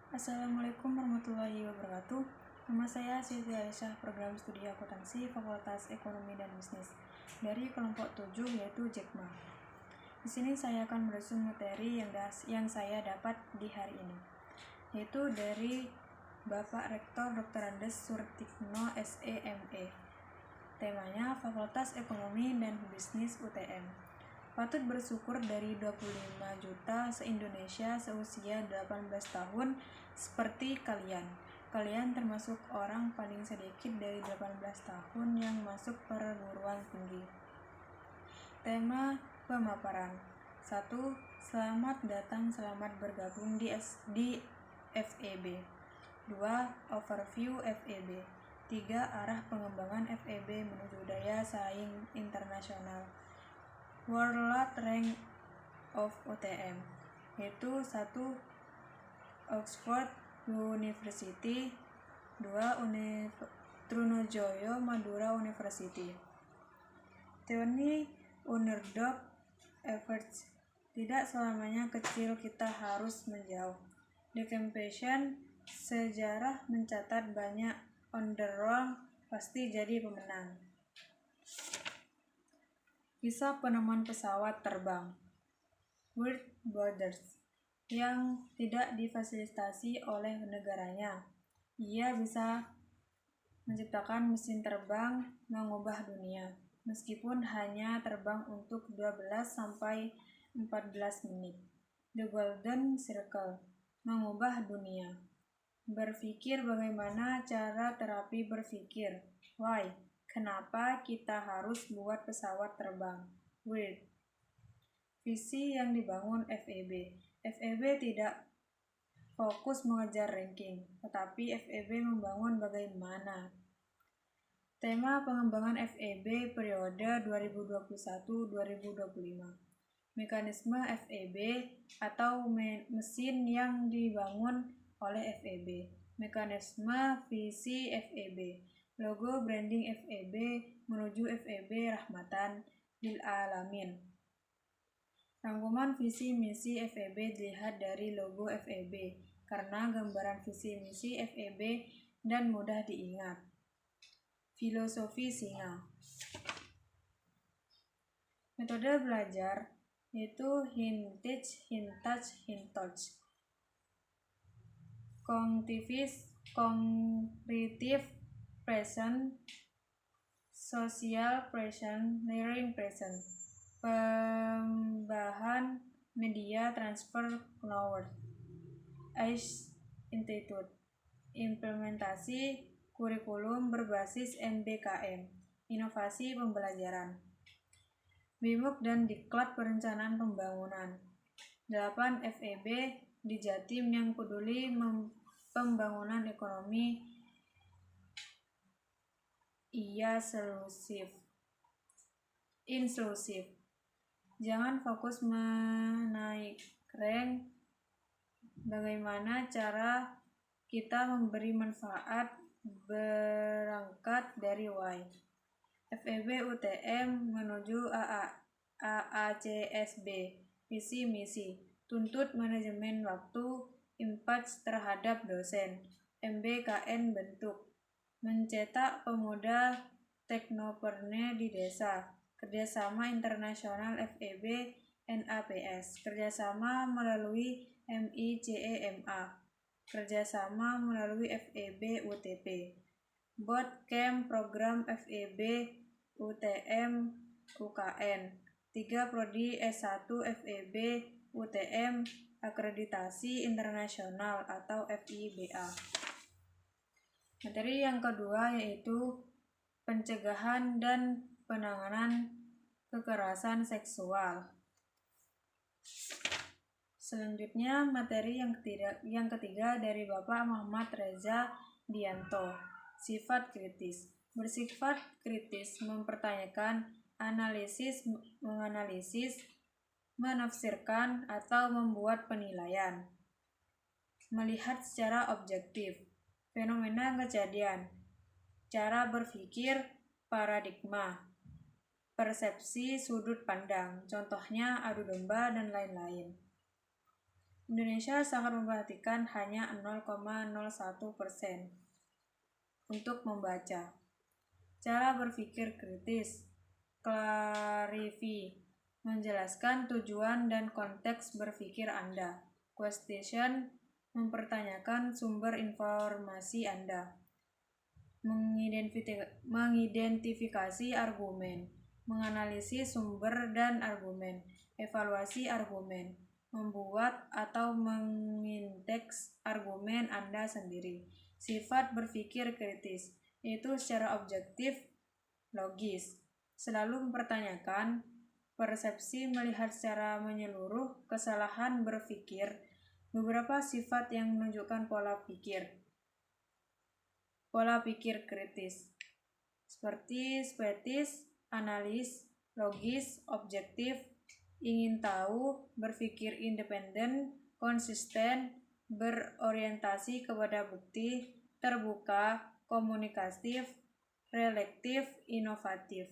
Assalamualaikum warahmatullahi wabarakatuh. Nama saya Siti Aisyah, program studi akuntansi Fakultas Ekonomi dan Bisnis dari kelompok 7 yaitu JEKMA. Di sini saya akan merespon materi yang saya dapat di hari ini, yaitu dari Bapak Rektor Dr. Andes Surtikno SEME. Temanya Fakultas Ekonomi dan Bisnis UTM. Patut bersyukur dari 25 juta se-Indonesia seusia 18 tahun seperti kalian. Kalian termasuk orang paling sedikit dari 18 tahun yang masuk perguruan tinggi. Tema pemaparan. 1. Selamat datang, selamat bergabung di FEB. 2. Overview FEB. 3. Arah pengembangan FEB menuju daya saing internasional. World Rank of UTM, yaitu 1. Oxford University, 2. Trunojoyo Madura University. Teori underdog efforts. Tidak selamanya kecil kita harus menjauh. Decampation sejarah mencatat banyak underdog pasti jadi pemenang. Kisah penemuan pesawat terbang Wright Brothers yang tidak difasilitasi oleh negaranya. Ia bisa menciptakan mesin terbang mengubah dunia, meskipun hanya terbang untuk 12-14 menit. The Golden Circle mengubah dunia. Berpikir bagaimana cara terapi berpikir. Why? Kenapa kita harus buat pesawat terbang? Weird. Visi yang dibangun FEB. FEB tidak fokus mengejar ranking, tetapi FEB membangun bagaimana. Tema pengembangan FEB periode 2021-2025. Mekanisme FEB atau mesin yang dibangun oleh FEB. Mekanisme visi FEB. Logo branding FEB menuju FEB Rahmatan lil Alamin. Rangkuman visi misi FEB dilihat dari logo FEB karena gambaran visi misi FEB dan mudah diingat. Filosofi singa. Metode belajar yaitu hint teach, hint touch, hint touch. Cognitive present, social present, learning present. Pembahan media transfer knowledge. ACE Institute. Implementasi kurikulum berbasis MBKM. Inovasi pembelajaran. BIMUK dan Diklat Perencanaan Pembangunan. 8. FEB di Jatim yang peduli pembangunan ekonomi inklusif. Jangan fokus menaik rank. Bagaimana cara kita memberi manfaat berangkat dari Y. FEB UTM menuju AACSB. Visi misi. Tuntut manajemen waktu, impact terhadap dosen. MBKN bentuk. Mencetak pemuda teknopreneur di desa. Kerjasama internasional FEB NAPS. Kerjasama melalui MICEMA. Kerjasama melalui FEB UTP. Bootcamp program FEB UTM UKN. 3 prodi S1 FEB UTM akreditasi internasional atau FIBA. Materi yang kedua yaitu pencegahan dan penanganan kekerasan seksual. Selanjutnya materi yang ketiga dari Bapak Muhammad Reza Dianto. Sifat kritis. Bersifat kritis mempertanyakan, analisis, menganalisis, menafsirkan atau membuat penilaian. Melihat secara objektif. Fenomena kejadian, cara berpikir, paradigma, persepsi, sudut pandang, contohnya adu domba dan lain-lain. Indonesia sangat memperhatikan hanya 0,01% untuk membaca. Cara berpikir kritis. Clarify. Menjelaskan tujuan dan konteks berpikir Anda. Question. Mempertanyakan sumber informasi Anda. Mengidentifikasi argumen. Menganalisis sumber dan argumen. Evaluasi argumen. Membuat atau mengindeks argumen Anda sendiri. Sifat berpikir kritis, yaitu secara objektif, logis, selalu mempertanyakan, persepsi, melihat secara menyeluruh, kesalahan berpikir, beberapa sifat yang menunjukkan pola pikir. Pola pikir kritis, seperti skeptis, analis, logis, objektif, ingin tahu, berpikir independen, konsisten, berorientasi kepada bukti, terbuka, komunikatif, reflektif, inovatif.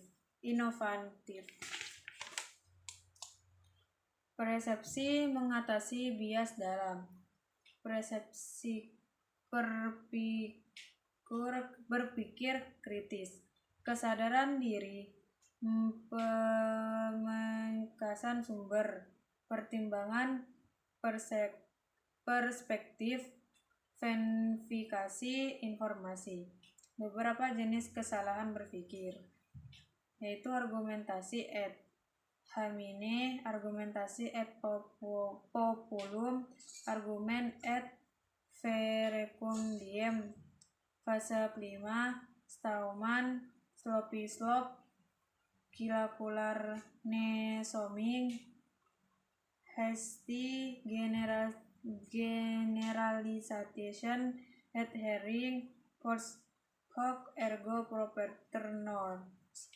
Persepsi mengatasi bias dalam. Persepsi berpikir kritis. Kesadaran diri, pemangkasan sumber, pertimbangan perspektif, verifikasi informasi. Beberapa jenis kesalahan berpikir, yaitu argumentasi ad hominem, argumentasi ad populum, argumen ad verecundiem, fase 5, Stallman, sloppy slope, kilakular nesoming, hasty generalization, red herring, post hoc ergo propter norms.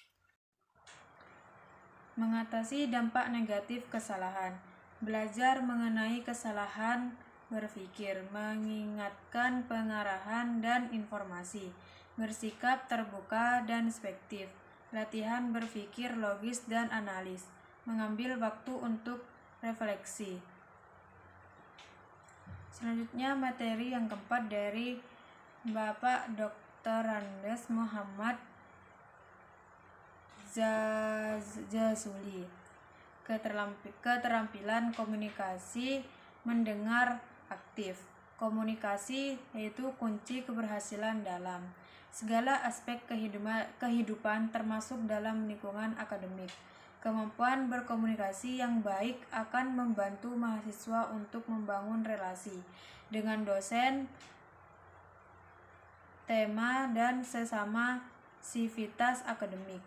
Mengatasi dampak negatif kesalahan. Belajar mengenai kesalahan berpikir, mengingatkan pengarahan dan informasi, bersikap terbuka dan spektif, latihan berpikir logis dan analis, mengambil waktu untuk refleksi. Selanjutnya materi yang keempat dari Bapak Dr. Andes Muhammad Jazuli. Keterampilan komunikasi mendengar aktif. Komunikasi yaitu kunci keberhasilan dalam segala aspek kehidupan termasuk dalam lingkungan akademik. Kemampuan berkomunikasi yang baik akan membantu mahasiswa untuk membangun relasi dengan dosen, tema, dan sesama sivitas akademik.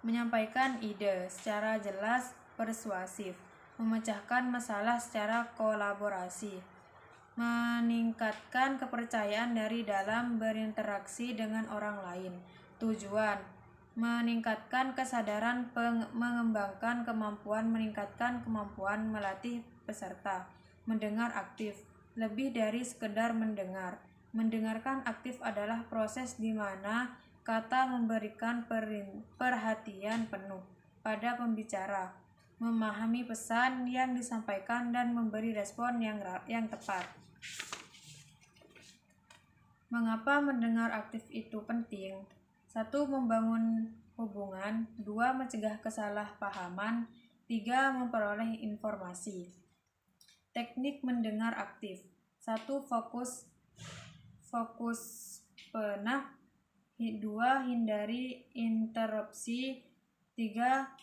Menyampaikan ide secara jelas, persuasif, memecahkan masalah secara kolaborasi, meningkatkan kepercayaan dari dalam berinteraksi dengan orang lain. Tujuan: meningkatkan kesadaran, mengembangkan kemampuan, meningkatkan kemampuan, melatih peserta. Mendengar aktif, lebih dari sekedar mendengar. Mendengarkan aktif adalah proses di mana kata memberikan perhatian penuh pada pembicara, memahami pesan yang disampaikan dan memberi respon yang tepat. Mengapa mendengar aktif itu penting? 1. Membangun hubungan. 2. Mencegah kesalahpahaman. 3. Memperoleh informasi. Teknik mendengar aktif. 1. Fokus penuh. 2. Hindari interupsi. 3.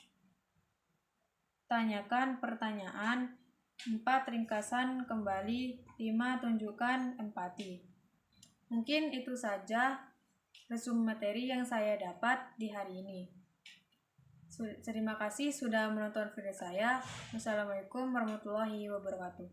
Tanyakan pertanyaan. 4. Ringkasan kembali. 5. Tunjukkan empati. Mungkin itu saja resume materi yang saya dapat di hari ini. Terima kasih sudah menonton video saya. Wassalamualaikum warahmatullahi wabarakatuh.